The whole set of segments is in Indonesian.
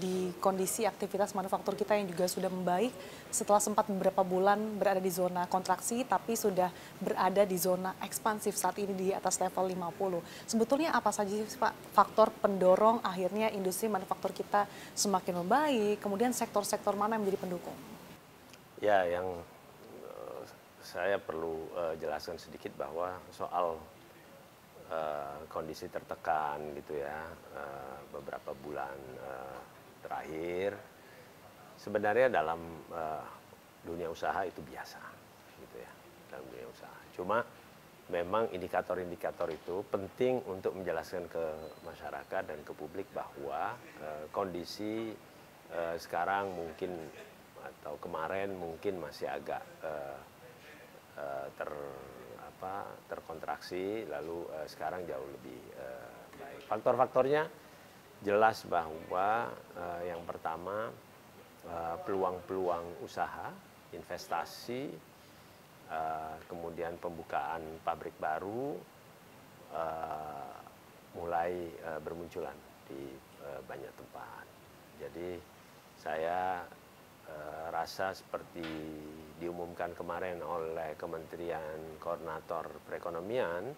di kondisi aktivitas manufaktur kita yang juga sudah membaik setelah sempat beberapa bulan berada di zona kontraksi tapi sudah berada di zona ekspansif saat ini di atas level 50. Sebetulnya apa saja sih Pak faktor pendorong akhirnya industri manufaktur kita semakin membaik, kemudian sektor-sektor mana yang menjadi pendukung? Ya, yang saya perlu jelaskan sedikit bahwa soal kondisi tertekan gitu ya beberapa bulan terakhir sebenarnya dalam dunia usaha itu biasa gitu ya, dalam dunia usaha. Cuma memang indikator-indikator itu penting untuk menjelaskan ke masyarakat dan ke publik bahwa kondisi sekarang mungkin atau kemarin mungkin masih agak terkontraksi, lalu sekarang jauh lebih baik. Faktor-faktornya jelas bahwa yang pertama peluang-peluang usaha, investasi, kemudian pembukaan pabrik baru mulai bermunculan di banyak tempat. Jadi saya rasa seperti diumumkan kemarin oleh Kementerian Koordinator Perekonomian,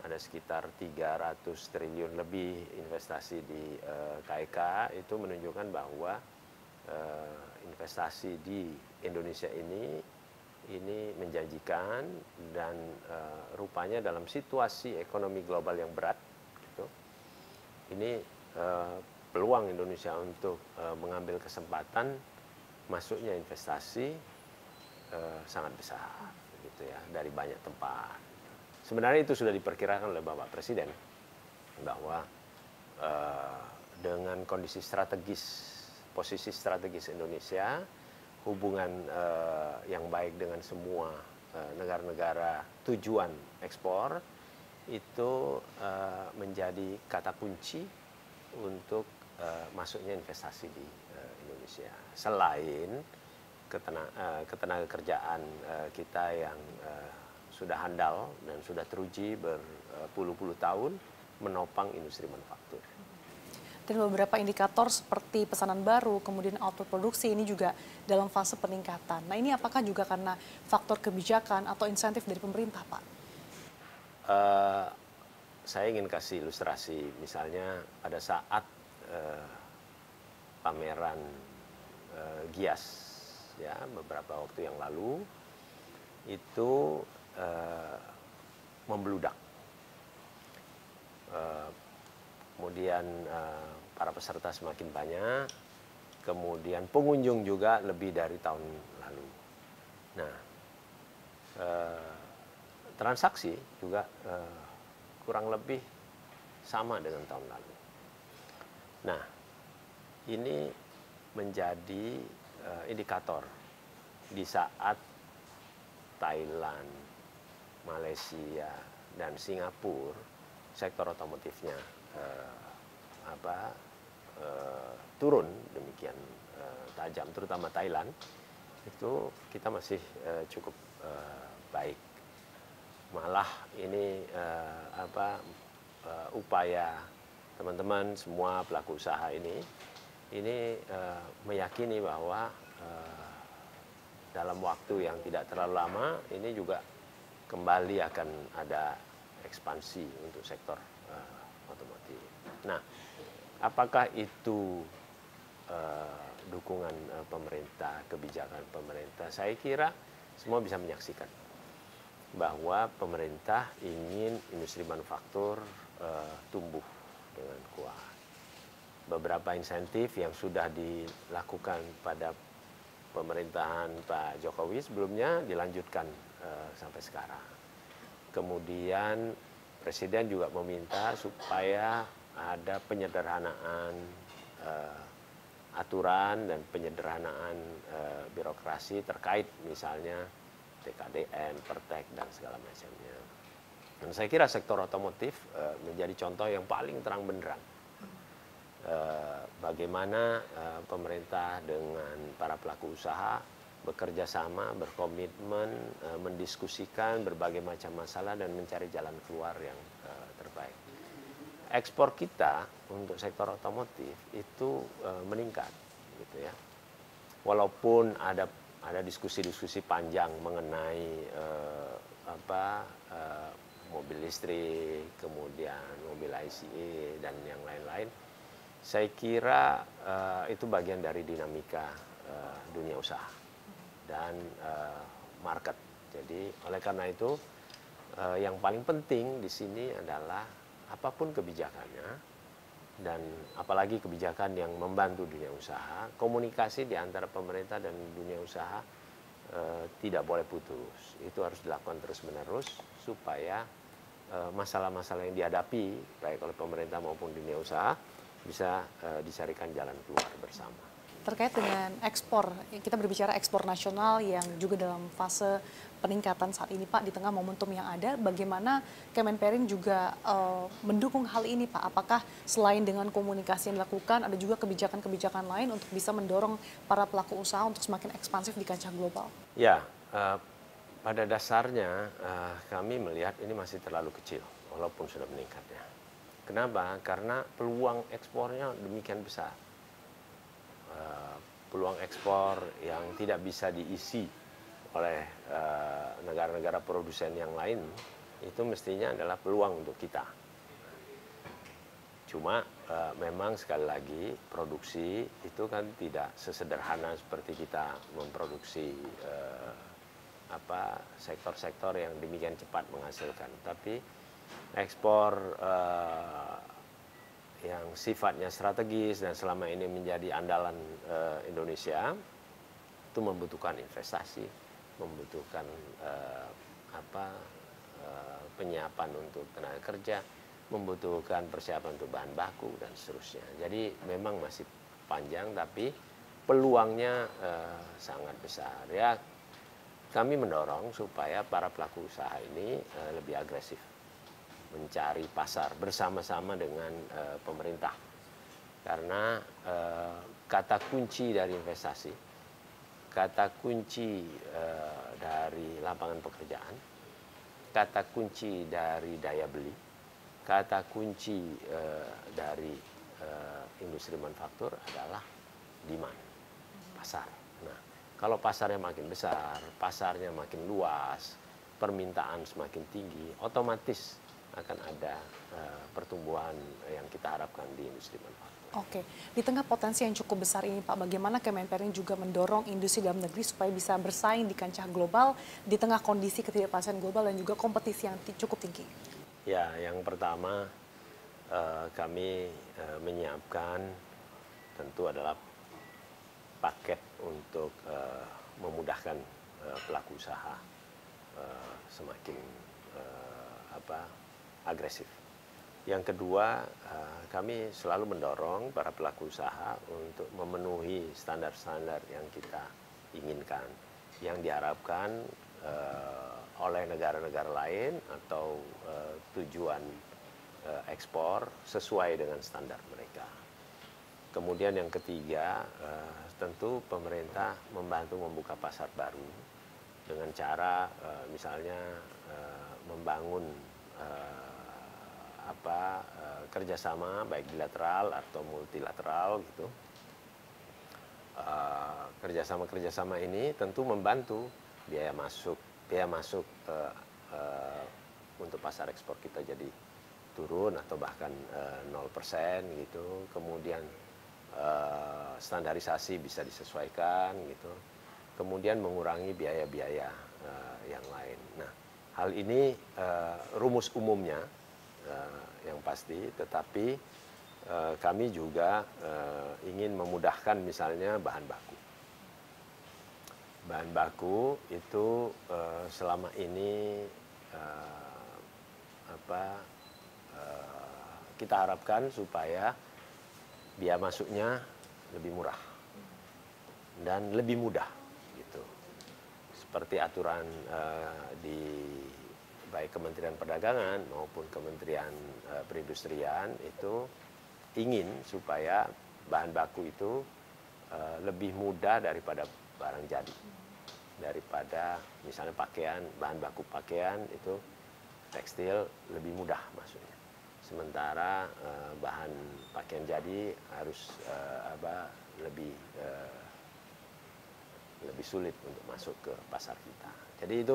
ada sekitar 300 triliun lebih investasi di KEK, itu menunjukkan bahwa investasi di Indonesia ini menjanjikan dan rupanya dalam situasi ekonomi global yang berat, gitu, ini peluang Indonesia untuk mengambil kesempatan masuknya investasi sangat besar gitu ya, dari banyak tempat. Sebenarnya itu sudah diperkirakan oleh Bapak Presiden bahwa dengan kondisi strategis, posisi strategis Indonesia, hubungan yang baik dengan semua negara-negara tujuan ekspor itu menjadi kata kunci untuk masuknya investasi di Indonesia. Selain ketenaga kerjaan kita yang sudah handal dan sudah teruji berpuluh-puluh tahun menopang industri manufaktur. Dan beberapa indikator seperti pesanan baru, kemudian output produksi ini juga dalam fase peningkatan. Nah ini apakah juga karena faktor kebijakan atau insentif dari pemerintah, Pak? Saya ingin kasih ilustrasi, misalnya pada saat pameran Gias ya beberapa waktu yang lalu itu membludak. Kemudian para peserta semakin banyak, kemudian pengunjung juga lebih dari tahun lalu. Nah, transaksi juga kurang lebih sama dengan tahun lalu. Nah, ini menjadi indikator di saat Thailand, Malaysia, dan Singapura sektor otomotifnya turun demikian tajam, terutama Thailand, itu kita masih cukup baik. Malah ini upaya teman-teman semua pelaku usaha ini meyakini bahwa dalam waktu yang tidak terlalu lama ini juga kembali akan ada ekspansi untuk sektor otomotif. Nah, apakah itu dukungan pemerintah, kebijakan pemerintah? Saya kira semua bisa menyaksikan bahwa pemerintah ingin industri manufaktur tumbuh dengan kuat. Beberapa insentif yang sudah dilakukan pada pemerintahan Pak Jokowi sebelumnya dilanjutkan sampai sekarang. Kemudian Presiden juga meminta supaya ada penyederhanaan aturan dan penyederhanaan birokrasi terkait misalnya TKDN, Pertek, dan segala macamnya. Dan saya kira sektor otomotif menjadi contoh yang paling terang benderang. Bagaimana pemerintah dengan para pelaku usaha bekerja sama, berkomitmen, mendiskusikan berbagai macam masalah dan mencari jalan keluar yang terbaik. ekspor kita untuk sektor otomotif itu meningkat, gitu ya. Walaupun ada diskusi-diskusi panjang mengenai mobil listrik, kemudian mobil ICE dan yang lain-lain, saya kira itu bagian dari dinamika dunia usaha dan market. Jadi oleh karena itu yang paling penting di sini adalah apapun kebijakannya, dan apalagi kebijakan yang membantu dunia usaha, komunikasi di antara pemerintah dan dunia usaha tidak boleh putus. Itu harus dilakukan terus-menerus supaya masalah-masalah yang dihadapi baik oleh pemerintah maupun dunia usaha bisa dicarikan jalan keluar bersama. Terkait dengan ekspor, kita berbicara ekspor nasional yang juga dalam fase peningkatan saat ini Pak, di tengah momentum yang ada, bagaimana Kemenperin juga mendukung hal ini Pak? Apakah selain dengan komunikasi yang dilakukan, ada juga kebijakan-kebijakan lain untuk bisa mendorong para pelaku usaha untuk semakin ekspansif di kancah global? Ya, pada dasarnya kami melihat ini masih terlalu kecil, walaupun sudah meningkat ya. Kenapa? Karena peluang ekspornya demikian besar. Peluang ekspor yang tidak bisa diisi oleh negara-negara produsen yang lain itu mestinya adalah peluang untuk kita. Cuma memang sekali lagi produksi itu kan tidak sesederhana seperti kita memproduksi sektor-sektor yang demikian cepat menghasilkan. Tapi ekspor yang sifatnya strategis dan selama ini menjadi andalan Indonesia itu membutuhkan investasi, membutuhkan penyiapan untuk tenaga kerja, membutuhkan persiapan untuk bahan baku dan seterusnya. Jadi memang masih panjang tapi peluangnya sangat besar ya. Kami mendorong supaya para pelaku usaha ini lebih agresif mencari pasar bersama-sama dengan pemerintah, karena kata kunci dari investasi, kata kunci dari lapangan pekerjaan, kata kunci dari daya beli, kata kunci dari industri manufaktur adalah demand, pasar. Nah, kalau pasarnya makin besar, pasarnya makin luas, permintaan semakin tinggi, otomatis akan ada pertumbuhan yang kita harapkan di industri manufaktur. Oke, di tengah potensi yang cukup besar ini Pak, bagaimana Kemenperin juga mendorong industri dalam negeri supaya bisa bersaing di kancah global di tengah kondisi ketidakpastian global dan juga kompetisi yang cukup tinggi? Ya, yang pertama kami menyiapkan tentu adalah paket untuk memudahkan pelaku usaha semakin agresif. Yang kedua, kami selalu mendorong para pelaku usaha untuk memenuhi standar-standar yang kita inginkan, yang diharapkan oleh negara-negara lain atau tujuan ekspor sesuai dengan standar mereka. Kemudian yang ketiga, tentu pemerintah membantu membuka pasar baru dengan cara misalnya membangun kerjasama baik bilateral atau multilateral gitu. Kerjasama ini tentu membantu biaya masuk untuk pasar ekspor kita jadi turun atau bahkan 0% gitu. Kemudian standarisasi bisa disesuaikan gitu. Kemudian mengurangi biaya-biaya yang lain. Nah, hal ini rumus umumnya yang pasti, tetapi kami juga ingin memudahkan misalnya bahan baku. Bahan baku itu selama ini kita harapkan supaya biaya masuknya lebih murah dan lebih mudah gitu. Seperti aturan di baik Kementerian Perdagangan maupun Kementerian Perindustrian itu ingin supaya bahan baku itu lebih mudah daripada barang jadi, daripada misalnya pakaian, bahan baku pakaian itu tekstil lebih mudah masuknya. sementara bahan pakaian jadi harus lebih sulit untuk masuk ke pasar kita. Jadi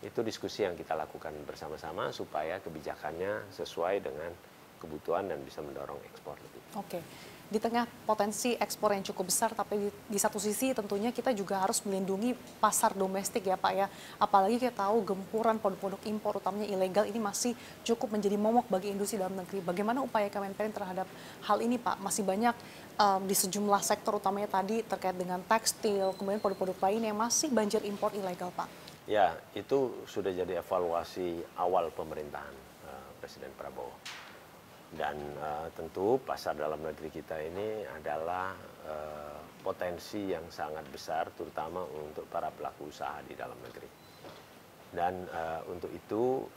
itu diskusi yang kita lakukan bersama-sama supaya kebijakannya sesuai dengan kebutuhan dan bisa mendorong ekspor lebih. Oke. Di tengah potensi ekspor yang cukup besar, tapi di satu sisi tentunya kita juga harus melindungi pasar domestik ya Pak ya. Apalagi kita tahu gempuran produk-produk impor utamanya ilegal ini masih cukup menjadi momok bagi industri dalam negeri. Bagaimana upaya Kemenperin terhadap hal ini Pak? Masih banyak di sejumlah sektor utamanya tadi terkait dengan tekstil, kemudian produk-produk lain yang masih banjir impor ilegal Pak. Ya, itu sudah jadi evaluasi awal pemerintahan Presiden Prabowo. Dan tentu pasar dalam negeri kita ini adalah potensi yang sangat besar, terutama untuk para pelaku usaha di dalam negeri. Dan untuk itu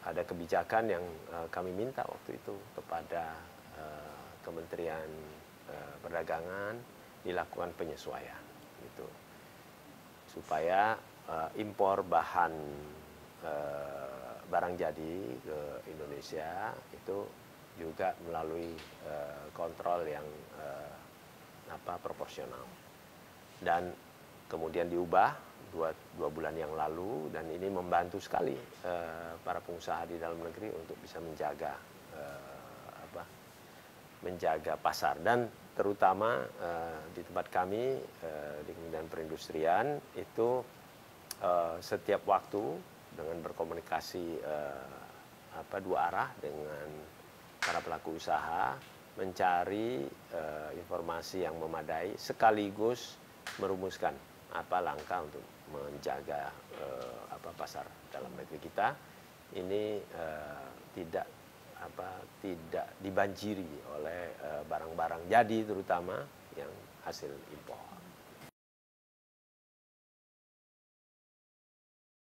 ada kebijakan yang kami minta waktu itu kepada Kementerian Perdagangan dilakukan penyesuaian, gitu, supaya impor bahan barang jadi ke Indonesia itu juga melalui kontrol yang proporsional. Dan kemudian diubah dua bulan yang lalu, dan ini membantu sekali para pengusaha di dalam negeri untuk bisa menjaga pasar. Dan terutama di tempat kami di Kementerian Perindustrian itu setiap waktu dengan berkomunikasi dua arah dengan para pelaku usaha, mencari informasi yang memadai sekaligus merumuskan apa langkah untuk menjaga pasar dalam negeri kita ini tidak dibanjiri oleh barang-barang jadi, terutama yang hasil impor.